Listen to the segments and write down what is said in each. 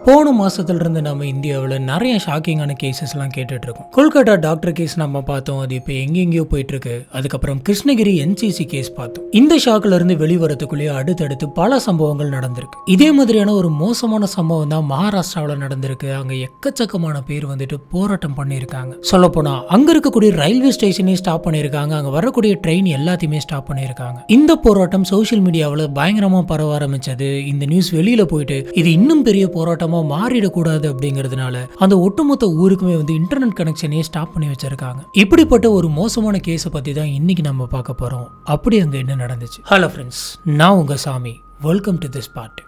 போன மாசத்துல இருந்து நம்ம இந்தியாவில் நிறைய ஷாக்கிங்கான கேசஸ்லாம் கேட்டுட்டு இருக்கோம். கொல்கட்டா டாக்டர் கேஸ் நம்ம பார்த்தோம், அது இப்போ எங்கெங்கேயோ போயிட்டு இருக்கு. அதுக்கப்புறம் கிருஷ்ணகிரி என்சிசி கேஸ் பார்த்தோம். இந்த ஷாக்ல இருந்து வெளிவரத்துக்குள்ளேயே அடுத்தடுத்து பல சம்பவங்கள் நடந்திருக்கு. இதே மாதிரியான ஒரு மோசமான சம்பவம் தான் மகாராஷ்டிராவில் நடந்திருக்கு. அங்க எக்கச்சக்கமான பேர் வந்துட்டு போராட்டம் பண்ணியிருக்காங்க. சொல்ல போனா அங்க இருக்கக்கூடிய ரயில்வே ஸ்டேஷனையும் ஸ்டாப் பண்ணியிருக்காங்க, அங்க வரக்கூடிய ட்ரெயின் எல்லாத்தையுமே ஸ்டாப் பண்ணியிருக்காங்க. இந்த போராட்டம் சோசியல் மீடியாவில் பயங்கரமா பரவ ஆரம்பிச்சது. இந்த நியூஸ் வெளியில போயிட்டு இது இன்னும் பெரிய போராட்டமா மாறிடக்கூடாது அப்படிங்கிறதுனால அந்த ஒட்டுமொத்த ஊருக்குமே வந்து இன்டர்நெட் கனெக்ஷனையே ஸ்டாப் பண்ணி வச்சிருக்காங்க. இப்படிப்பட்ட ஒரு மோசமான கேஸை பத்தி தான் இன்னைக்கு நம்ம பார்க்க போறோம். அப்படி அங்க என்ன நடந்துச்சு? ஹலோ ஃப்ரெண்ட்ஸ், நான் உங்க Sami. Welcome to this part.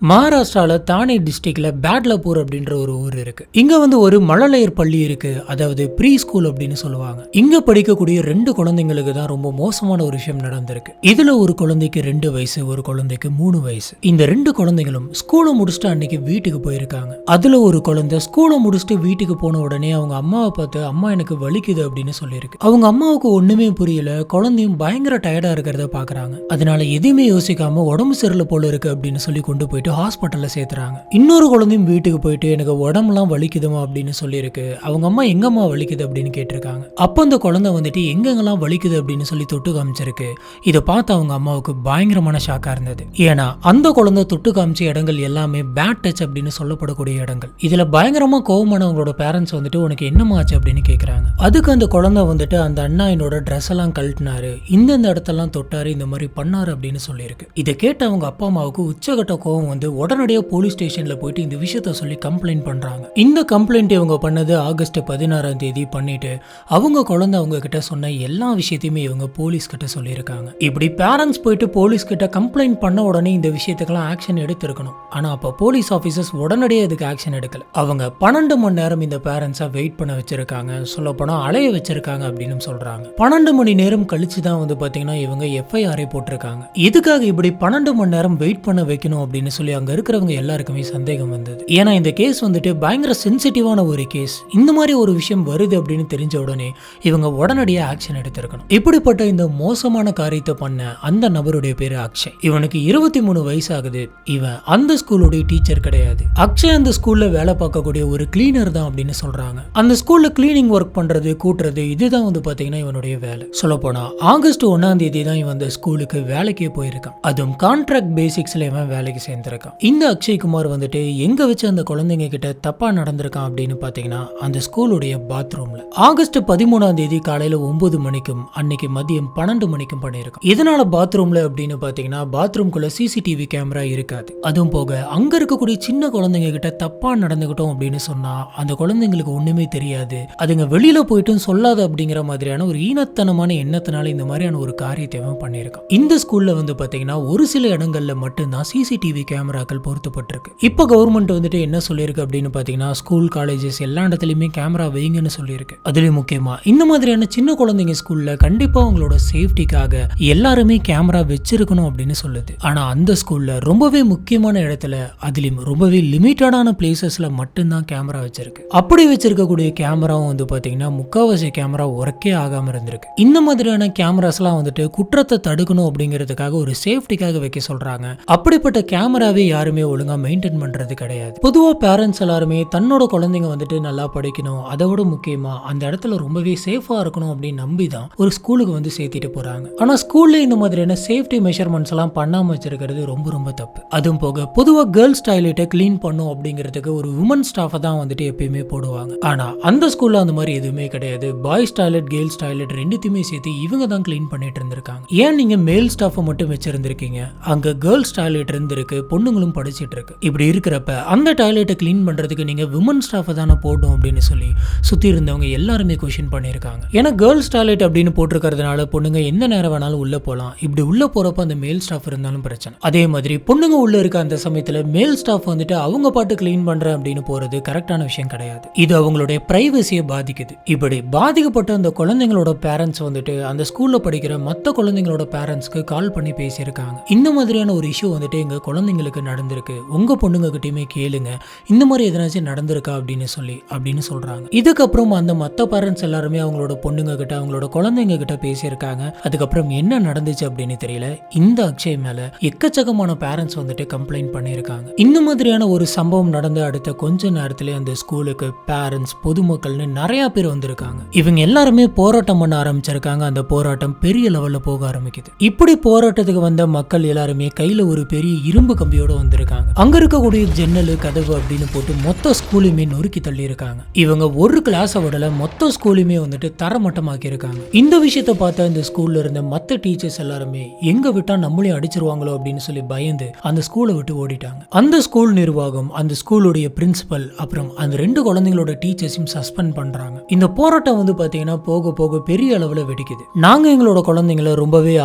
மகாராஷ்டிரால தானே டிஸ்ட்ரிக்ட்ல பேட்லாப்பூர் அப்படின்ற ஒரு ஊர் இருக்கு. இங்க வந்து ஒரு மழலையர் பள்ளி இருக்கு, அதாவது ப்ரீ ஸ்கூல் அப்படின்னு சொல்லுவாங்க. இங்க படிக்கக்கூடிய 2 குழந்தைங்களுக்கு தான் ரொம்ப மோசமான ஒரு விஷயம் நடந்திருக்கு. இதுல ஒரு குழந்தைக்கு 2 வயசு, ஒரு குழந்தைக்கு 3 வயசு. இந்த 2 குழந்தைகளும் ஸ்கூலை முடிச்சுட்டு அன்னைக்கு வீட்டுக்கு போயிருக்காங்க. அதுல ஒரு குழந்தை ஸ்கூலை முடிச்சுட்டு வீட்டுக்கு போன உடனே அவங்க அம்மாவை பார்த்து, அம்மா எனக்கு வலிக்குது அப்படின்னு சொல்லியிருக்கு. அவங்க அம்மாவுக்கு ஒண்ணுமே புரியல. குழந்தையும் பயங்கர டயர்டா இருக்கிறத பாக்குறாங்க. அதனால எதுவுமே யோசிக்காம உடம்பு சரியில்லை போல இருக்கு அப்படின்னு சொல்லி கொண்டு போயிட்டு ஹாஸ்பிட்டல்ல சேர்த்துறாங்க. இன்னொரு குழந்தையும் வீட்டுக்கு போயிட்டு எனக்கு உடம்புலாம் வலிக்குதுமா அப்படின்னு சொல்லியிருக்கு. அவங்க அம்மா எங்கம்மா வலிக்குது அப்படின்னு கேட்டிருக்காங்க. அப்ப அந்த குழந்தை வந்துட்டு எங்கெங்கெல்லாம் வலிக்குது அப்படின்னு சொல்லி தொட்டு காமிச்சிருக்கு. இதை பார்த்து அவங்க அம்மாவுக்கு பயங்கரமான ஷாக்கா இருந்தது. ஏன்னா அந்த குழந்தை தொட்டு காமிச்ச இடங்கள் எல்லாமே பேட் டச் அப்படின்னு சொல்லப்படக்கூடிய இடங்கள். இதுல பயங்கரமா கோவமானவங்களோட பேரண்ட்ஸ் வந்துட்டு உனக்கு என்னமா ஆச்சு அப்படின்னு கேட்கறாங்க. அதுக்கு அந்த குழந்தை வந்துட்டு அந்த அண்ணா என்னோட ட்ரெஸ் எல்லாம் கழட்டினாரு, இந்தந்த இடத்தெல்லாம் தொட்டாரு, இந்த மாதிரி பண்ணாரு அப்படின்னு சொல்லியிருக்கு. இதை கேட்ட அவங்க அப்பா அம்மாவுக்கு உச்சகட்ட கோவம் வந்து உடனடியாக போலீஸ் ஸ்டேஷன்ல போயிட்டு இந்த விஷயத்த சொல்லி கம்ப்ளைண்ட் பண்றாங்க. இந்த கம்ப்ளைண்ட் இவங்க பண்ணது ஆகஸ்ட் 16ஆம் தேதி பண்ணிட்டு அவங்க குழந்தை அவங்க கிட்ட சொன்ன எல்லா விஷயத்தையுமே இவங்க போலீஸ் கிட்ட சொல்லியிருக்காங்க. இப்படி பேரண்ட்ஸ் போயிட்டு போலீஸ் கிட்ட கம்ப்ளைண்ட் பண்ண உடனே இந்த விஷயத்துக்கெல்லாம் ஆக்ஷன் எடுத்திருக்கணும். ஆனா அப்ப போலீஸ் ஆபீசர்ஸ் உடனடியே இதுக்கு ஆக்ஷன் எடுக்கல. அவங்க 12 மணி நேரம் இந்த பேரண்ட்ஸை வெயிட் பண்ண வச்சிருக்காங்க. சொல்ல போனா அலைய வச்சிருக்காங்க அப்படின்னு சொல்றாங்க. 12 மணி நேரம் கழிச்சு தான் வந்து பாத்தீங்கன்னா இவங்க எஃப்ஐஆர் போட்டிருக்காங்க. இதுக்காக இப்படி 12 மணி நேரம் வெயிட் பண்ண வைக்கணும் அப்படின்னு சொல்லி அங்க இருக்கிறவங்க எல்லாருக்குமே சந்தேகம் வந்தது. ஏன்னா இந்த கேஸ் வந்துட்டு பயங்கர சென்சிட்டிவான ஒரு கேஸ். இந்த மாதிரி ஒரு விஷயம் வருது அப்படின்னு தெரிஞ்ச உடனே இவங்க உடனடியாக ஆக்ஷன் எடுத்திருக்கணும். இப்படிப்பட்ட இந்த மோசமான காரியத்தை பண்ண அந்த நபருடைய பேரு அக்ஷய். இவனுக்கு 23 வயசு ஆகுது. இவன் அந்த ஸ்கூலுடைய டீச்சர் கிடையாது. அக்ஷய் அந்த ஸ்கூல்ல வேலை பார்க்கக்கூடிய ஒரு கிளீனர் தான் அப்படின்னு சொல்றாங்க. அந்த ஸ்கூல்ல கிளீனிங் ஒர்க் பண்றது, கூட்டுறது, இதுதான் வந்து பாத்தீங்கன்னா இவனுடைய வேலை. சொல்ல போனா ஆகஸ்ட் 1ஆம் தேதி தான் இவன் அந்த ஸ்கூலுக்கு வேலைக்கே போயிருக்கான். அதுவும் கான்ட்ராக்ட் பேசிக்ஸ்ல இவன் வேலைக்கு சேர்ந்திருக்கான். இந்த அக்ஷய் குமார் வந்துட்டு எங்க வச்சு அந்த குழந்தைங்க கிட்ட தப்பா நடந்திருக்கான் அப்படின்னு பாத்தீங்கன்னா அந்த ஸ்கூலுடைய பாத்ரூம்ல ஆகஸ்ட் 13ஆம் தேதி காலையில 9 மணிக்கும் அன்னைக்கு மதியம் 12 மணிக்கும் பண்ணியிருக்கான். இதனால பாத்ரூம்ல அப்படின்னு பாத்தீங்கன்னா பாத்ரூம்குள்ள சிசிடிவி கேமரா இருக்காது. அதுவும் போக அங்க இருக்கக்கூடிய சின்ன குழந்தைங்க கிட்ட தப்பா நடந்துகிட்டோம் அப்படின்னு சொன்னா அந்த குழந்தைங்களுக்கு ஒண்ணுமே தெரியாது, அதுங்க வெளியில போயிட்டும் சொல்லாது அப்படிங்கிற மாதிரியான ஒரு ஈனத்தனமான எண்ணத்தினால இந்த மாதிரியான ஒரு காரியத்தை பண்ணியிருக்கான். இந்த ஸ்கூல்ல வந்து பாத்தீங்கன்னா ஒரு சில இடங்கள்ல மட்டும்தான் சிசிடிவி கேமராக்கள் பொருத்தப்பட்டிருக்கு. இப்போ கவர்மெண்ட் வந்துட்டு என்ன சொல்லியிருக்கு அப்படின்னு பாத்தீங்கன்னா ஸ்கூல், காலேஜஸ் எல்லா இடத்துலயுமே கேமரா வைங்கன்னு சொல்லியிருக்கு. அதுலயும் முக்கியமா இந்த மாதிரியான சின்ன குழந்தைங்க ஸ்கூல்ல கண்டிப்பா அவங்களோட சேஃப்டிக்காக எல்லாருமே கேமரா வச்சிருக்கணும் அப்படின்னு சொல்லுது. ஆனா அந்த ஸ்கூல்ல ரொம்பவே முக்கியமான இடத்துல, அதுலயும் ரொம்பவே லிமிட்டடான பிளேசஸ்ல மட்டும்தான் கேமரா வச்சிருக்கு. அப்படி வச்சிருக்கக்கூடிய கேமராவும் வந்து பாத்தீங்கன்னா முக்காவாசி கேமரா ஒர்க்கே ஆகாம இருந்திருக்கு. இந்த மாதிரியான கேமராஸ் எல்லாம் வந்துட்டு குற்றத்தை தடுக்கணும் அப்படிங்கிறதுக்காக ஒரு சேஃப்டிக்காக வைக்க சொல்றாங்க. அப்படிப்பட்ட கேமராவே யாருமே ஒழுங்கா மெயின்டைன் பண்றது கிடையாது. பொதுவா பேரண்ட்ஸ் எல்லாருமே தன்னோட குழந்தைங்க வந்துட்டு நல்லா படிக்கணும், அதை விட முக்கியமா அந்த இடத்துல ரொம்பவே சேஃபா இருக்கணும் அப்படின்னு நம்பி தான் ஒரு ஸ்கூலுக்கு வந்து சேர்த்திட்டு போறாங்க. ஆனா ஸ்கூல்ல இந்த மாதிரியான சேஃப்டி மெஷர்மெண்ட்ஸ் எல்லாம் பண்ணாம வச்சிருக்கிறது ரொம்ப ரொம்ப தப்பு. அதுவும் போக பொதுவா கேர்ள்ஸ் டாய்லெட்டை கிளீன் பண்ணும் அப்படிங்கிறதுக்கு ஒரு உமன் ஸ்டாஃபை தான் வந்துட்டு எப்பயுமே போடுவாங்க. ஆனா அந்த ஸ்கூல்ல அந்த மாதிரி எதுவுமே கிடையாது. பாய்ஸ் டாய்லெட், கேர்ள்ஸ் டாய்லெட் ரெண்டுத்தையுமே சேர்த்து இவங்க தான் கிளீன் பண்ணிட்டு இருந்திருக்காங்க. ஏன் நீங்க மேல் ஸ்டாஃபை மட்டும் வச்சிருந்திருக்கீங்க? அங்க கேர்ள்ஸ் டாய்லெட் இருந்திருக்கு, பொண்ணுங்களும் படிச்சிட்டு இருக்கு. இப்படி இருக்கிறப்ப அந்த டாய்லெட்டை கிளீன் பண்றதுக்கு நீங்க விமன் ஸ்டாஃபை தானே போடணும் அப்படின்னு சொல்லி சுத்தி இருந்தவங்க எல்லாருமே கொஸ்டின் பண்ணியிருக்காங்க. ஏன்னா கேர்ள்ஸ் டாய்லெட் அப்படின்னு போட்டிருக்கிறதுனால பொண்ணுங்க எந்த நேரம் வேணாலும் உள்ள போகலாம். இப்படி உள்ள போறப்ப அந்த மேல் ஸ்டாஃப் இருந்தாலும் பிரச்சனை. அதே மாதிரி பொண்ணுங்க உள்ள இருக்க அந்த சமயத்துல மேல் ஸ்டாஃப் வந்துட்டு அவங்க பாட்டு கிளீன் பண்றேன் அப்படின்னு போறது கரெக்டான விஷயம் கிடையாது. இது அவங்களுடைய பிரைவசியை பாதிக்குது. இப்படி பாதிக்கப்பட்ட அந்த குழந்தைங்களோட பேரண்ட்ஸ் வந்துட்டு அந்த ஸ்கூல்ல படிக்கிற மற்ற குழந்தைங்களோட பேரண்ட்ஸ்க்கு கால் பண்ணி பேசியிருக்காங்க. இந்த மாதிரியான ஒரு இஷ்யூ வந்துட்டு எங்க குழந்தைங்களுக்கு குழந்தைங்களுக்கு நடந்திருக்கு, உங்க பொண்ணுங்க கிட்டயுமே கேளுங்க, இந்த மாதிரி எதனாச்சும் நடந்திருக்கா அப்படின்னு சொல்றாங்க. இதுக்கப்புறம் அந்த மத்த பேரண்ட்ஸ் எல்லாருமே அவங்களோட பொண்ணுங்க கிட்ட அவங்களோட குழந்தைங்க கிட்ட பேசியிருக்காங்க. அதுக்கப்புறம் என்ன நடந்துச்சு அப்படின்னு தெரியல. இந்த அக்ஷய் மேல எக்கச்சக்கமான பேரண்ட்ஸ் வந்துட்டு கம்ப்ளைண்ட் பண்ணியிருக்காங்க. இந்த மாதிரியான ஒரு சம்பவம் நடந்த அடுத்த கொஞ்ச நேரத்திலே அந்த ஸ்கூலுக்கு பேரண்ட்ஸ், பொதுமக்கள்னு நிறைய பேர் வந்திருக்காங்க. இவங்க எல்லாருமே போராட்டம் பண்ண ஆரம்பிச்சிருக்காங்க. அந்த போராட்டம் பெரிய லெவல்ல போக ஆரம்பிக்குது. இப்படி போராட்டத்துக்கு வந்த மக்கள் எல்லாருமே கையில ஒரு பெரிய இரும்பு கம்பியோட வந்திருக்காங்க. அங்க இருக்கக்கூடிய ஜன்னல், கதவு அப்படின்னு போட்டு மொத்த ஸ்கூலையுமே நொறுக்கி தள்ளி இருக்காங்க. இவங்க ஒரு கிளாஸை விடல, மொத்த ஸ்கூலையுமே வந்துட்டு தரமட்டமாக்கி இருக்காங்க. இந்த விஷயத்தை பார்த்த இந்த ஸ்கூல்ல இருந்த மத்த டீச்சர்ஸ் எல்லாருமே எங்க விட்டா நம்மளையும் அடிச்சிருவாங்களோ அப்படின்னு சொல்லி பயந்து அந்த ஸ்கூலை விட்டு ஓடிட்டாங்க. அந்த ஸ்கூல் நிர்வாகம், அந்த ஸ்கூலுடைய பிரின்சிபல், அப்புறம் அந்த 2 குழந்தைங்களோட டீச்சர்ஸையும் சஸ்பெண்ட் பண்றாங்க. இந்த போராட்டம் வந்து பாத்தீங்கன்னா போக போக பெரிய அளவுல வெடிக்குது. நாங்க எங்களோட குழந்தைங்களை ரொம்பவே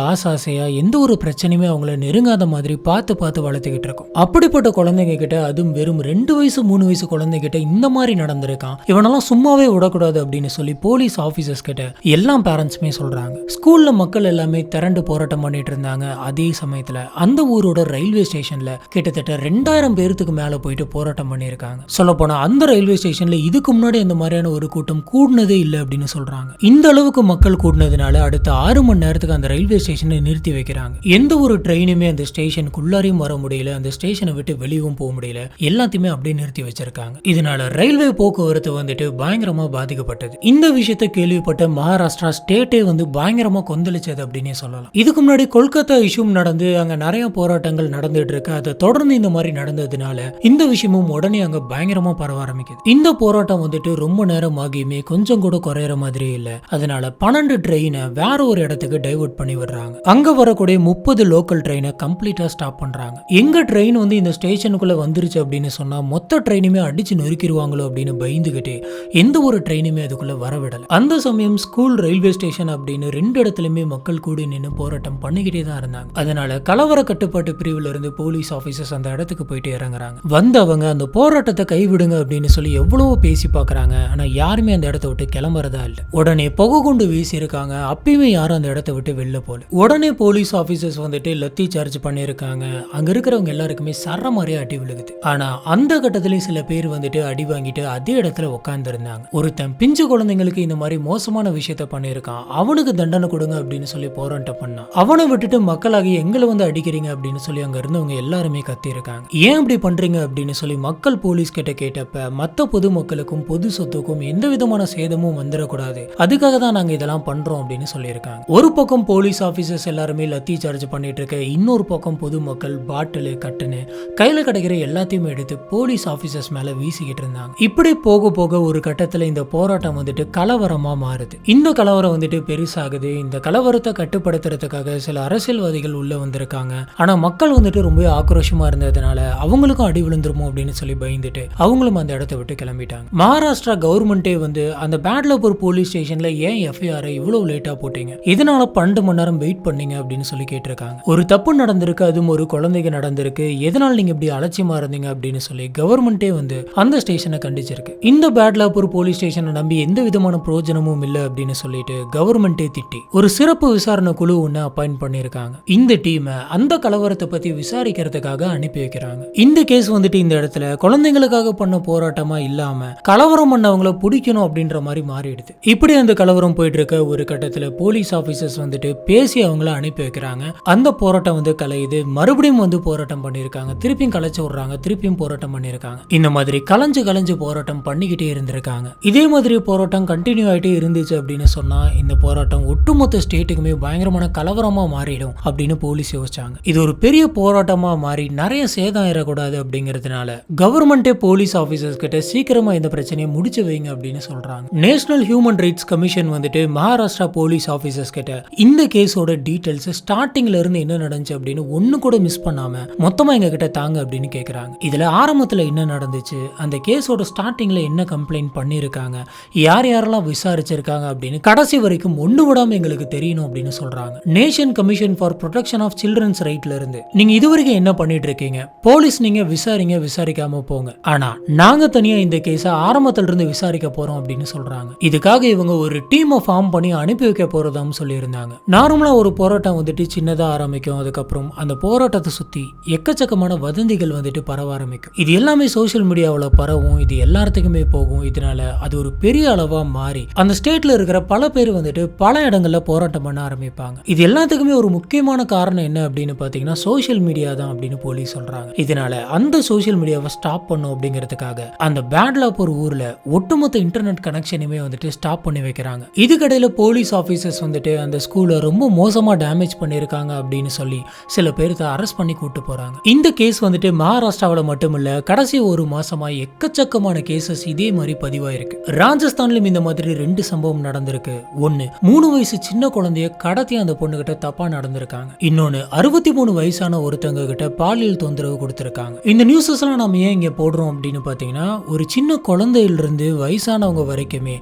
ஆசையா எந்த ஒரு பிரச்சனையுமே அவங்கள நெருங்காத மாதிரி பார்த்து வளர்த்துக்கிட்டு இருக்கோம். அப்படிப்பட்ட குழந்தைங்க கிட்ட, அதுவும் வெறும் 2 வயசு 3 வயசு குழந்தைகிட்ட இந்த மாதிரி நடந்திருக்கான், இவனெல்லாம் சும்மாவே விடக்கூடாது அப்படின்னு சொல்லி போலீஸ் ஆபீசர்ஸ் கிட்ட எல்லா பேரண்ட்ஸுமே சொல்றாங்க. ஸ்கூல்ல மக்கள் எல்லாமே திரண்டு போராட்டம் பண்ணிட்டு இருந்தாங்க. அதே சமயத்துல அந்த ஊரோட ரயில்வே ஸ்டேஷன்ல கிட்டத்தட்ட 2000 பேருக்கு மேல போயிட்டு போராட்டம் பண்ணியிருக்காங்க. சொல்ல போனா அந்த ரயில்வே ஸ்டேஷன்ல இதுக்கு முன்னாடி இந்த மாதிரியான ஒரு கூட்டம் கூடுனதே இல்லை அப்படின்னு சொல்றாங்க. இந்த அளவுக்கு மக்கள் கூடுனதுனால அடுத்த 6 மணி நேரத்துக்கு அந்த ரயில்வே ஸ்டேஷனை நிறுத்தி வைக்கிறாங்க. எந்த ஒரு ட்ரெயினுமே அந்த ஸ்டேஷனுக்குள்ளாரையும் வர முடியல, அந்த ஸ்டேஷனை விட்டு வெளியும் போக முடியல, எல்லாத்தையுமே அப்படியே நிறுத்தி வச்சிருக்காங்க. இதனால ரயில்வே போக்குவரத்து வந்துட்டு பயங்கரமா பாதிக்கப்பட்டது. இந்த விஷயத்தை கேள்விப்பட்ட மகாராஷ்டிரா ஸ்டேட்டே வந்து பயங்கரமா கொந்தளிச்சது அப்படின்னே சொல்லலாம். இதுக்கு முன்னாடி கொல்கத்தா இஷ்யூ நடந்து அங்க நிறைய போராட்டங்கள் நடந்துட்டு இருக்கு. அதை தொடர்ந்து இந்த மாதிரி நடந்ததுனால இந்த விஷயமும் உடனே அங்க பயங்கரமா பரவ ஆரம்பிக்குது. இந்த போராட்டம் வந்துட்டு ரொம்ப நேரம் ஆகியுமே கொஞ்சம் கூட குறையற மாதிரியே இல்ல. அதனால 12 ட்ரெயினை வேற ஒரு இடத்துக்கு டைவர்ட் பண்ணி விடுறாங்க. அங்க வரக்கூடிய 30 லோக்கல் ட்ரெயினை கம்ப்ளீட்டா ஸ்டாப் பண்றாங்க. எங்க ட்ரெயின் வந்து இந்த ஸ்டேஷனுக்குள்ள வந்துருச்சு அப்படின்னு சொன்னா மொத்த ட்ரெயினுமே அடிச்சு நொறுக்கிடுவாங்களோ அப்படின்னு பயந்துகிட்டே எந்த ஒரு ட்ரெயினுமே அதுக்குள்ள வரவிடல. அந்த சமயம் ஸ்கூல், ரயில்வே ஸ்டேஷன் அப்படின்னு 2 இடத்துலயுமே மக்கள் கூடி நின்று போராட்டம் பண்ணிக்கிட்டே தான் இருந்தாங்க. அதனால கலவர கட்டுப்பாட்டு பிரிவுல இருந்து போலீஸ் ஆபீசர்ஸ் அந்த இடத்துக்கு போயிட்டு இறங்குறாங்க. வந்தவங்க அந்த போராட்டத்தை கைவிடுங்க அப்படின்னு சொல்லி எவ்வளவோ பேசி பாக்குறாங்க. ஆனா யாருமே அந்த இடத்த விட்டு கிளம்புறதா இல்ல. உடனே புகை கொண்டு வீசி இருக்காங்க. அப்பயுமே யாரும் அந்த இடத்த விட்டு வெளில போல. உடனே போலீஸ் ஆபீசர்ஸ் வந்துட்டு லத்தி சார்ஜ் பண்ணிருக்காங்க. அங்க இருக்கிறவங்க எல்லாருக்குமே சர மாதிரியா அடி விழுகுது. ஆனா அந்த கட்டத்திலேயே சில பேர் வந்துட்டு அடி வாங்கிட்டு அதே இடத்துல உட்கார்ந்து இருந்தாங்க. ஒருத்தன் பிஞ்சு குழந்தைங்களுக்கு இந்த மாதிரி மோசமான விஷயத்த பண்ணிருக்கான், அவனுக்கு தண்டனை கொடுங்க அப்படின்னு சொல்லி போராட்டம் பண்ணான். அவனை விட்டுட்டு மக்களாகி எங்களை வந்து அடிக்கிறீங்க அப்படின்னு சொல்லி அங்க இருந்தவங்க எல்லாருமே கத்தி இருக்காங்க. ஏன் இப்படி பண்றீங்க அப்படின்னு சொல்லி மக்கள் போலீஸ் கிட்ட கேட்டப்ப மத்த பொதுமக்களுக்கும் பொது சொத்துக்கும் எந்த விதமான சேதமும் வந்துடக்கூடாது, அதுக்காக தான் நாங்க இதெல்லாம் பண்றோம் அப்படின்னு சொல்லியிருக்காங்க. ஒரு பக்கம் போலீஸ் ஆபீசர்ஸ் எல்லாருமே லத்தி சார்ஜ் பண்ணிட்டு இருக்க, இன்னொரு பக்கம் பொதுமக்கள் பாட்டிலு, கட்டுன்னு கையில கிடைக்கிற எல்லாத்தையுமே எடுத்து போலீஸ் ஆபீசர்ஸ் மேல வீசிக்கிட்டு இருந்தாங்க. இப்படி போக போக ஒரு கட்டத்துல இந்த போராட்டம் வந்துட்டு கலவரமா மாறுது. இந்த கலவரம் வந்துட்டு பெருசாகுது. இந்த கலவரத்தை கட்டுப்படுத்துறதுக்காக சில அரசியல்வாதிகள் உள்ள வந்திருக்காங்க. ஆனா மக்கள் வந்துட்டு ரொம்ப ஆக்ரோஷமா இருந்ததுனால அவங்களுக்கும் அடி விழுந்துருமோ அப்படின்னு சொல்லி பயந்துட்டு அவங்களும் அந்த இடத்தை விட்டு கிளம்பிட்டாங்க. மகாராஷ்டிரா கவர்மெண்டே வந்து அந்த பேட்லாப்பூர் போலீஸ் ஸ்டேஷன்ல ஏன் எஃப்ஐஆர் இவ்வளவு லேட்டா போட்டீங்க, இதனால 12 மணி நேரம் வெயிட் பண்ணீங்க அப்படின்னு சொல்லி கேட்டிருக்காங்க. ஒரு தப்பு நடந்திருக்கு, அதுவும் ஒரு குழந்தைக்கு நடந்திருக்கு, எதனால நீங்க இப்படி அலட்சியமா இருந்தீங்க அப்படின்னு சொல்லி கவர்மெண்டே வந்து அந்த ஸ்டேஷனை கண்டிச்சிருக்கு. இந்த பேட்லாப்பூர் போலீஸ் ஸ்டேஷனை நம்பி எந்த விதமான பிரயோஜனமும் இல்லை அப்படின்னு சொல்லிட்டு கவர்மெண்டே திட்டி ஒரு சிறப்பு விசாரணை குழு ஒன்னு அப்பாயிண்ட் பண்ணிருக்காங்க. இந்த டீமை அந்த கலவரத்தை பத்தி விசாரிக்கிறதுக்காக அனுப்பி வைக்கிறாங்க. இந்த கேஸ் வந்துட்டு இந்த இடத்துல குழந்தைங்களுக்காக பண்ண போராட்டமா இல்லாம கலவரம் பண்ணவங்களை பிடிக்கணும் அப்படின்ற மாதிரி மாறிடுது. இப்படி அந்த கலவரம் போயிட்டு இருக்க ஒரு கட்டத்துல போலீஸ் ஆபீசர்ஸ் வந்துட்டு பேசி அவங்கள அனுப்பி வைக்கிறாங்க. அந்த போராட்டம் வந்து கலையுது. மறுபடியும் வந்து போராட்டம் பண்ணிருக்காங்க. திருப்பியும் கலைச்சு விடுறாங்க. திருப்பியும் போராட்டம் பண்ணிருக்காங்க. இந்த மாதிரி கலைஞ்சு போராட்டம் பண்ணிக்கிட்டே இருந்திருக்காங்க. இதே மாதிரி போராட்டம் கண்டினியூ ஆயிட்டே இருந்துச்சு அப்படின்னு சொன்னா இந்த போராட்டம் ஒட்டுமொத்த ஸ்டேட்டுக்குமே பயங்கரமான கலவரமா மாறிடும் அப்படின்னு போலீஸ் யோசிச்சாங்க. இது ஒரு பெரிய போராட்டமா மாறி நிறைய சேதம் ஆயிடக்கூடாது அப்படிங்கிறதுனால கவர்மெண்டே போலீஸ் ஆபீசர்ஸ் கிட்ட சீக்கிரமா இந்த பிரச்சனையை முடிச்சு வைங்க அப்படின்னு சொல்றாங்க. நேஷனல் ஹியூமன் ரைட்ஸ் கமிஷன் வந்துட்டு மகாராஷ்டிரா போலீஸ் ஆபீசர்ஸ் கிட்ட இந்த கேஸோட டீடைல்ஸ் ஸ்டார்டிங்ல இருந்து என்ன நடந்துச்சு அப்படின்னு ஒண்ணு கூட மிஸ் பண்ணாம மொத்தமா எங்க கிட்ட தாங்க அப்படின்னு கேக்குறாங்க. இதுல ஆரம்பத்துல என்ன நடந்துச்சு, அந்த கேஸோட ஸ்டார்டிங்ல என்ன கம்ப்ளைண்ட் பண்ணிருக்காங்க, யார் யாரெல்லாம் விசாரிச்சிருக்காங்க அப்படின்னு கடைசி வரைக்கும் ஒண்ணு விடாம எங்களுக்கு தெரியணும் அப்படின்னு சொல்றாங்க. Nation commission for protection of children's ரைட்ல இருந்து நீங்க இதுவரைக்கும் என்ன பண்ணிட்டு இருக்கீங்க, போலீஸ் நீங்க விசாரிங்க, விசாரிக்காம போங்க, ஆனா நாங்க தனியா இந்த கேஸ ஆரம்பத்துல இருந்து விசாரிக்க போறோம் அப்படின்னு சொல்றாங்க. இதுக்காக இவங்க ஒரு டீமை ஃபார்ம் பண்ணி அனுப்பி வைக்க போறதாம் சொல்லி இருந்தாங்க. நார்மலா ஒரு போராட்டம் வந்துட்டு சின்னதா ஆரம்பிக்கும். அதுக்கப்புறம் அந்த போராட்டத்தை சுத்தி எக்கச்சக்கமான வதந்திகள் வந்துட்டு பரவ ஆரம்பிக்கும். இது எல்லாமே சோசியல் மீடியாவில் பரவும், இது எல்லாத்துக்குமே போகும். இதனால அது ஒரு பெரிய அளவா மாறி அந்த ஸ்டேட்ல இருக்கிற பல பேர் வந்துட்டு பல இடங்கள்ல போராட்டம் பண்ண ஆரம்பிப்பாங்க. இது எல்லாத்துக்குமே ஒரு முக்கியமான காரணம் என்ன அப்படின்னு பாத்தீங்கன்னா சோசியல் மீடியா தான் அப்படின்னு போலீஸ் சொல்றாங்க. இதனால அந்த சோசியல் மீடியாவை ஸ்டாப் பண்ணும் அப்படிங்கிறதுக்காக அந்த பேட்லாப்பூர் ஊர்ல ஒட்டுமொத்த இன்டர்நெட் கனெக்ஷனுமே வந்துட்டு ஸ்டாப் பண்ணி வைக்கிறாங்க. இதுக்கடையில போலீஸ் ஆபீசர்ஸ் வந்துட்டு அந்த ஸ்கூலை ரொம்ப மோசமா டேமேஜ் பண்ணிருக்காங்க அப்படின்னு சொல்லி சில பேருக்கு அரெஸ்ட் பண்ணி கூட்டு போறாங்க. இந்த கேஸ் வந்துட்டு மகாராஷ்டிராவில் மட்டும் இல்ல, கடைசி ஒரு மாசமா எக்கச்சக்கமான கேசஸ் இதே மாதிரி பதிவாயிருக்கு. ராஜஸ்தான்லயும் இந்த மாதிரி 2 சம்பவம் நடந்திருக்கு. ஒன்னு 3 வயசு சின்ன குழந்தைய கடத்தி அந்த பொண்ணு கிட்ட தப்பா நடந்திருக்காங்க. இன்னொன்னு 63 வயசான ஒருத்தங்க கிட்ட பாலியல் தொந்தரவு கொடுத்திருக்காங்க. இந்த நியூஸஸ் எல்லாம் நம்ம ஏன் இங்க போடுறோம் அப்படின்னு பாத்தீங்கன்னா, ஒரு சின்ன குழந்தையிலிருந்து வயசானவங்க வரைக்குமே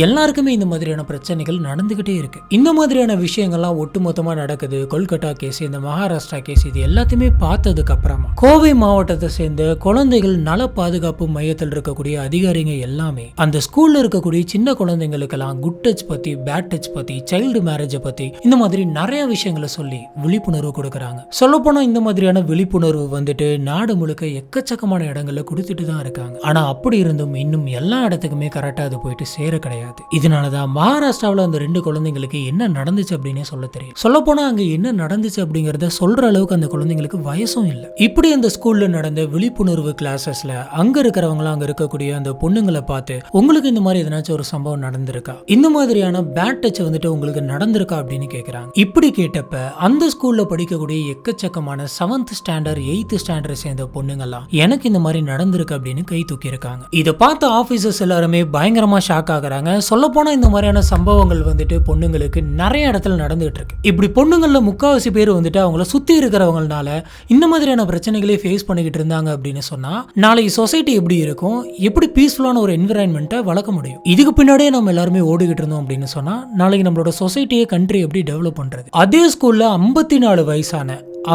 எல்லாருக்குமே இந்த மாதிரியான பிரச்சனைகள் நடந்துகிட்டே இருக்கு. இந்த மாதிரியான விஷயங்கள்லாம் ஒட்டுமொத்தமா நடக்குது. கொல்கட்டா கேஸ், இந்த மகாராஷ்டிரா கேஸ், இது எல்லாத்தையுமே பார்த்ததுக்கு அப்புறமா கோவை மாவட்டத்தை சேர்ந்த குழந்தைகள் நல பாதுகாப்பு மையத்தில் இருக்கக்கூடிய அதிகாரிங்க எல்லாமே அந்த ஸ்கூல்ல இருக்கக்கூடிய சின்ன குழந்தைங்களுக்கெல்லாம் குட் டச் பத்தி, பேட் டச் பத்தி, சைல்டு மேரேஜை பத்தி இந்த மாதிரி நிறைய விஷயங்களை சொல்லி விழிப்புணர்வு கொடுக்கறாங்க. சொல்ல போனா இந்த மாதிரியான விழிப்புணர்வு வந்துட்டு நாடு முழுக்க எக்கச்சக்கமான இடங்கள்ல கொடுத்துட்டு தான் இருக்காங்க. ஆனா அப்படி இருந்தும் இன்னும் எல்லா இடத்துக்குமே கரெக்டா அது போயிட்டு சேர கிடையாது. இதனாலதான் மகாராஷ்டிராவில் அந்த 2 குழந்தைங்களுக்கு என்ன நடந்துச்சு அப்படின்னு சொல்ல தெரியும். சொல்ல போனா அங்க என்ன நடந்துச்சு அப்படிங்கறத சொல்ற அளவுக்கு அந்த குழந்தைங்களுக்கு வயசும் இல்லை. இப்படி அந்த ஸ்கூல்ல நடந்த விழிப்புணர்வு கிளாஸஸ்ல அங்க இருக்கிறவங்க அங்க இருக்கக்கூடிய அந்த பொண்ணுங்களை பார்த்து, உங்களுக்கு இந்த மாதிரி எதனாச்சும் ஒரு சம்பவம் நடந்திருக்கா, இந்த மாதிரியான பேட் டச் வந்துட்டு உங்களுக்கு நடந்திருக்கா அப்படின்னு கேக்குறாங்க. இப்படி கேட்டப்ப அந்த ஸ்கூல்ல படிக்கக்கூடிய எக்கச்சக்கமான 7th ஸ்டாண்டர்ட் 8th ஸ்டாண்டர்ட் சேர்ந்த பொண்ணுங்கெல்லாம் எனக்கு இந்த மாதிரி நடந்திருக்கு அப்படின்னு கை தூக்கி இருக்காங்க. இதை பார்த்த ஆபீசர்ஸ் எல்லாருமே பயங்கரமா ஷாக் ஆகுறாங்க. சொல்ல போனா இந்த மாதிரியான சம்பவங்கள் வந்துட்டு பொண்ணுங்களுக்கு நிறைய இடத்துல நடந்துட்டு இருக்கு. இப்படி பொண்ணுங்கள்ல 3/4 பேர் வந்துட்டு அவங்கள சுத்தி இருக்கிறவங்கனால இந்த மாதிரியான பிரச்சனைகளை ஃபேஸ் பண்ணிக்கிட்டு இருந்தாங்க அப்படின்னு சொன்னா நாளைக்கு சொசைட்டி எப்படி இருக்கும், எப்படி பீஸ்ஃபுல்லான ஒரு என்விரான்மெண்ட்டை வளர்க்க முடியும். இதுக்கு பின்னாடியே நம்ம எல்லாருமே ஓடிக்கிட்டு இருந்தோம் அப்படின்னு சொன்னா நாளைக்கு நம்மளோட சொசைட்டியை, கண்ட்ரி எப்படி டெவலப் பண்றது. அதே ஸ்கூல்ல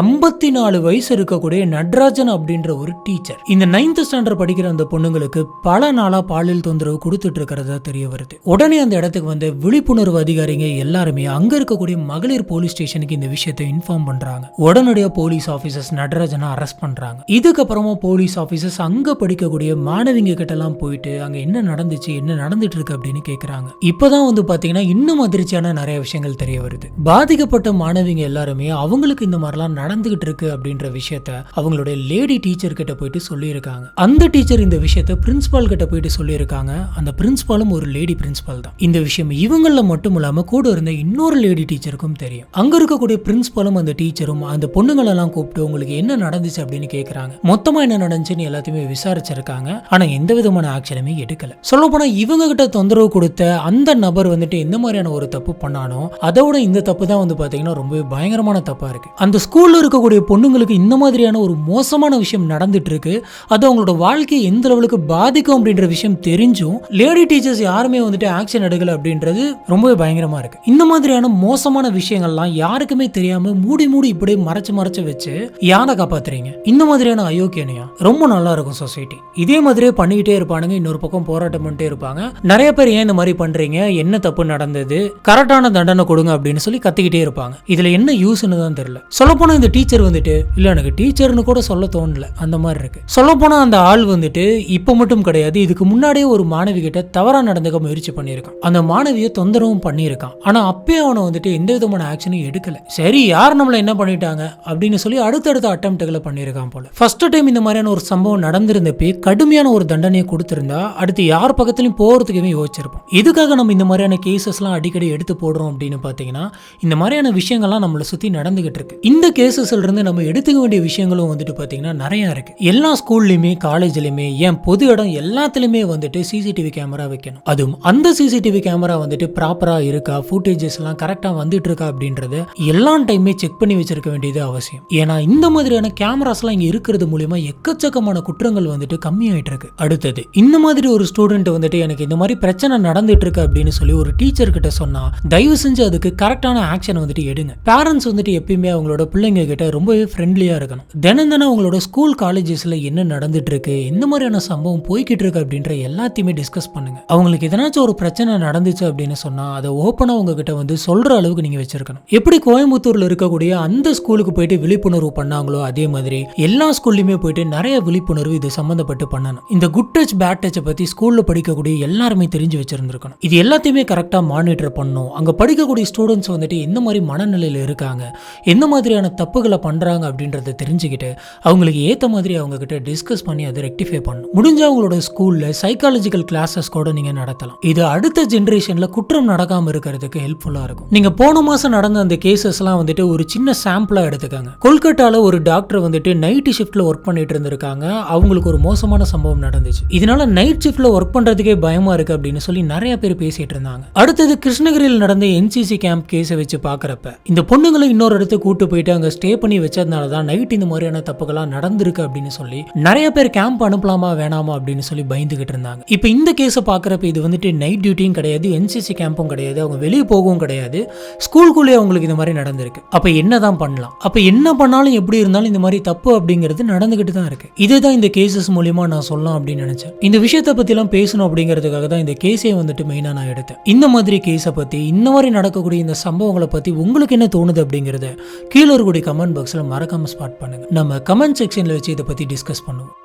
54 வயசு இருக்கக்கூடிய நட்ராஜன் அப்படின்ற ஒரு டீச்சர் இந்த 9th ஸ்டாண்டர்ட் படிக்கிற அந்த பொண்ணுங்களுக்கு பல நாளா பாலியல் தொந்தரவு கொடுத்துட்டு இருக்கிறதா தெரிய வருது. உடனே அந்த இடத்துக்கு வந்து விழிப்புணர்வு அதிகாரிங்க எல்லாருமே அங்க இருக்கக்கூடிய மகளிர் போலீஸ் ஸ்டேஷனுக்கு இந்த விஷயத்தை இன்ஃபார்ம் பண்றாங்க. உடனடியாக போலீஸ் ஆபீசர்ஸ் நட்ராஜனை அரெஸ்ட் பண்றாங்க. இதுக்கப்புறமா போலீஸ் ஆபீசர்ஸ் அங்க படிக்கக்கூடிய மாணவிங்க கிட்ட எல்லாம் போயிட்டு அங்க என்ன நடந்துச்சு, என்ன நடந்துட்டு இருக்கு அப்படின்னு கேக்குறாங்க. இப்பதான் வந்து பாத்தீங்கன்னா இன்னும் அதிர்ச்சியான நிறைய விஷயங்கள் தெரிய வருது. பாதிக்கப்பட்ட மாணவிங்க எல்லாருமே அவங்களுக்கு இந்த மாதிரிலாம் நடந்துகிட்டு இருக்கு அப்படின்ற விஷயத்த அவங்களுடைய லேடி டீச்சர் கிட்ட போயிட்டு சொல்லியிருக்காங்க. அந்த டீச்சர் இந்த விஷயத்த பிரின்சிபால் கிட்ட போயிட்டு சொல்லியிருக்காங்க. அந்த பிரின்சிபாலும் ஒரு லேடி பிரின்சிபால் தான். இந்த விஷயம் இவங்கள மட்டும் இல்லாம கூட இருந்த இன்னொரு லேடி டீச்சருக்கும் தெரியும். அங்க இருக்கக்கூடிய பிரின்சிபாலும் அந்த டீச்சரும் அந்த பொண்ணுங்களெல்லாம் கூப்பிட்டு உங்களுக்கு என்ன நடந்துச்சு அப்படின்னு கேட்கறாங்க. மொத்தமா என்ன நடந்துச்சுன்னு எல்லாத்தையுமே விசாரிச்சிருக்காங்க. ஆனா எந்த விதமான ஆக்ஷனுமே எடுக்கல. சொல்ல போனா இவங்க கிட்ட தொந்தரவு கொடுத்த அந்த நபர் வந்துட்டு எந்த மாதிரியான ஒரு தப்பு பண்ணானோ அதோட இந்த தப்பு தான் வந்து பாத்தீங்கன்னா ரொம்ப பயங்கரமான தப்பா இருக்கு. அந்த ஸ்கூல்ல இருக்கக்கூடிய பொண்ணுங்களுக்கு இந்த மாதிரியான ஒரு மோசமான விஷயம் நடந்துட்டு இருக்கு. அது அவங்களோட வாழ்க்கையை எந்த அளவுக்கு பாதிக்கும் அப்படின்ற விஷயம் தெரிஞ்சும் லேடி டீச்சர்ஸ் யாருமே வந்துட்டு ஆக்ஷன் எடுக்கல அப்படின்றது ரொம்பவே பயங்கரமா இருக்கு. இந்த மாதிரியான மோசமான விஷயங்கள்லாம் யாருக்குமே தெரியாம மூடி இப்படியே மறைச்சு வச்சு யாரை காப்பாத்துறீங்க? இந்த மாதிரியான அயோக்கியனையா ரொம்ப நல்லா இருக்கும் சொசைட்டி. இதே மாதிரியே பண்ணிக்கிட்டே இருப்பானுங்க. இன்னொரு பக்கம் போராட்டம் பண்ணிட்டே இருப்பாங்க. நிறைய பேர் ஏன் இந்த மாதிரி பண்றீங்க, என்ன தப்பு நடந்தது, கரெக்டான தண்டனை கொடுங்க அப்படின்னு சொல்லி கத்திக்கிட்டே இருப்பாங்க. இதுல என்ன யூஸ்னு தான் தெரியல. சொல்லப்போனா இந்த டீச்சர் வந்துட்டு இல்ல எனக்கு டீச்சர்னு கூட சொல்ல தோணல அந்த மாதிரி இருக்கு. சொல்ல போனா அந்த ஆள் வந்துட்டு இப்ப மட்டும் கிடையாது, இதுக்கு முன்னாடியே ஒரு மாணவி கிட்ட தவறா நடந்துக்க முயற்சி பண்ணியிருக்கான். அந்த மாணவியை தொந்தரவும் பண்ணியிருக்கான். ஆனா அப்பயே அவனை வந்துட்டு எந்த விதமான ஆக்ஷனும் எடுக்கல. சரி யார் நம்மள என்ன பண்ணிட்டாங்க அப்படின்னு சொல்லி அடுத்தடுத்த அட்டெம்ப்ட்களை பண்ணியிருக்கான் போல. ஃபர்ஸ்ட் டைம் இந்த மாதிரியான ஒரு சம்பவம் நடந்திருந்தப்பே கடுமையான ஒரு தண்டனையை கொடுத்திருந்தா அடுத்து யார் பக்கத்திலையும் போறதுக்குமே யோசிச்சிருப்போம். இதுக்காக நம்ம இந்த மாதிரியான கேசஸ்லாம் அடிக்கடி எடுத்து போடுறோம் அப்படின்னு பாத்தீங்கன்னா இந்த மாதிரியான விஷயங்கள்லாம் நம்மளை சுத்தி நடந்துகிட்டு இருக்கு. இந்த கேசஸ்ல இருந்து நம்ம எடுத்துக்க வேண்டிய விஷயங்களும் வந்துட்டு பாத்தீங்கன்னா நிறைய இருக்கு. எல்லா ஸ்கூல்லையுமே, காலேஜ்லயுமே, ஏன் பொது இடம் எல்லாத்துலயுமே வந்துட்டு சிசிடிவி கேமரா வைக்கணும். அதுவும் அந்த சிசிடிவி கேமரா வந்துட்டு ப்ராப்பரா இருக்கா, ஃபுட்டேஜஸ் எல்லாம் கரெக்டா வந்துட்டு இருக்கா அப்படின்றத எல்லா டைமே செக் பண்ணி வச்சிருக்க வேண்டியது அவசியம். ஏன்னா இந்த மாதிரியான கேமராஸ் எல்லாம் இங்க இருக்கிறது மூலமா எக்கச்சக்கமான குற்றங்கள் வந்துட்டு கம்மியாயிட்டு இருக்கு. அடுத்தது இந்த மாதிரி ஒரு ஸ்டூடெண்ட் வந்துட்டு எனக்கு இந்த மாதிரி பிரச்சனை நடந்துட்டு இருக்கு அப்படின்னு சொல்லி ஒரு டீச்சர் கிட்ட சொன்னா தயவு செஞ்சு அதுக்கு கரெக்டான ஆக்ஷன் வந்துட்டு எடுங்க. பேரண்ட்ஸ் வந்துட்டு எப்பயுமே அவங்களோட பிள்ளைங்க குழந்தைங்க கிட்ட ரொம்பவே ஃப்ரெண்ட்லியா இருக்கணும். தினம் தினம் உங்களோட ஸ்கூல் காலேஜஸ்ல என்ன நடந்துட்டு இருக்கு, எந்த மாதிரியான சம்பவம் போய்கிட்டு இருக்கு அப்படின்ற எல்லாத்தையுமே டிஸ்கஸ் பண்ணுங்க. அவங்களுக்கு எதனாச்சும் ஒரு பிரச்சனை நடந்துச்சு அப்படின்னு சொன்னா அதை ஓப்பனா உங்ககிட்ட வந்து சொல்ற அளவுக்கு நீங்க வச்சிருக்கணும். எப்படி கோயம்புத்தூர்ல இருக்கக்கூடிய அந்த ஸ்கூலுக்கு போயிட்டு விழிப்புணர்வு பண்ணாங்களோ அதே மாதிரி எல்லா ஸ்கூல்லையுமே போயிட்டு நிறைய விழிப்புணர்வு இது சம்பந்தப்பட்டு பண்ணணும். இந்த குட் டச் பேட் டச்சை பத்தி ஸ்கூல்ல படிக்கக்கூடிய எல்லாருமே தெரிஞ்சு வச்சிருந்திருக்கணும். இது எல்லாத்தையுமே கரெக்டா மானிட்டர் பண்ணணும். அங்க படிக்கக்கூடிய ஸ்டூடெண்ட்ஸ் வந்துட்டு எந்த மாதிரி மனநிலையில இருக்காங்க, எந்த மாதிரியான தப்புகளை பண்றாங்க அப்படின்றத தெரிஞ்சுக்கிட்டு அவங்களுக்கு ஏத்த மாதிரி அவங்க கிட்ட டிஸ்கஸ் பண்ணி அதை ரெக்டிஃபை பண்ணணும். முடிஞ்ச அவங்களோட ஸ்கூல்ல சைக்காலஜிக்கல் கிளாஸஸ் கூட நீங்க நடத்தலாம். இது அடுத்த ஜெனரேஷன்ல குற்றம் நடக்காம இருக்கிறதுக்கு ஹெல்ப்ஃபுல்லா இருக்கும். நீங்க போன மாசம் நடந்த அந்த கேசஸ்லாம் வந்துட்டு ஒரு சின்ன சாம்பிளா எடுத்துக்காங்க. கொல்கட்டால ஒரு டாக்டர் வந்துட்டு நைட் ஷிஃப்ட்ல ஒர்க் பண்ணிட்டு இருந்திருக்காங்க. அவங்களுக்கு ஒரு மோசமான சம்பவம் நடந்துச்சு. இதனால நைட் ஷிஃப்ட்ல ஒர்க் பண்றதுக்கே பயமா இருக்கு அப்படின்னு சொல்லி நிறைய பேர் பேசிட்டு இருந்தாங்க. அடுத்தது கிருஷ்ணகிரியில் நடந்த NCC கேம்ப் கேஸை வச்சு பாக்குறப்ப இந்த பொண்ணுங்களை இன்னொரு இடத்துக்கு கூட்டு போயிட்டு அங்க ஸ்டே பண்ணி வச்சதுனாலதான் நைட் இந்த மாதிரியான தப்புகள்லாம் நடந்திருக்கு அப்படின்னு சொல்லி நிறைய பேர் கேம்ப் அனுப்பலாமா வேணாமா அப்படின்னு சொல்லி பயந்துகிட்டு இருந்தாங்க. இப்ப இந்த கேஸை பாக்குறப்ப இது வந்துட்டு நைட் டியூட்டியும் கிடையாது, NCC கேம்பும் கிடையாது, அவங்க வெளியே போகவும் கிடையாது, ஸ்கூலுக்குள்ளே அவங்களுக்கு இந்த மாதிரி நடந்திருக்கு. அப்ப என்னதான் பண்ணலாம்? அப்ப என்ன பண்ணாலும் எப்படி இருந்தாலும் இந்த மாதிரி தப்பு அப்படிங்கிறது நடந்துகிட்டு தான் இருக்கு. இதுதான் இந்த கேசஸ் மூலியமா நான் சொல்லலாம் அப்படின்னு நினைச்சேன். இந்த விஷயத்தை பத்தி எல்லாம் பேசணும் அப்படிங்கிறதுக்காக தான் இந்த கேஸை வந்துட்டு மெயினா நான் எடுத்தேன். இந்த மாதிரி கேஸை பத்தி, இந்த மாதிரி நடக்கக்கூடிய இந்த சம்பவங்களை பத்தி உங்களுக்கு என்ன தோணுது அப்படிங்கறத கீழே இருக்கக்கூடிய கமெண்ட் பாக்ஸ்ல மறக்காம ஸ்பாட் பண்ணுங்க. நம்ம கமெண்ட் செக்ஷன்ல வச்சு இதை பத்தி டிஸ்கஸ் பண்ணுவோம்.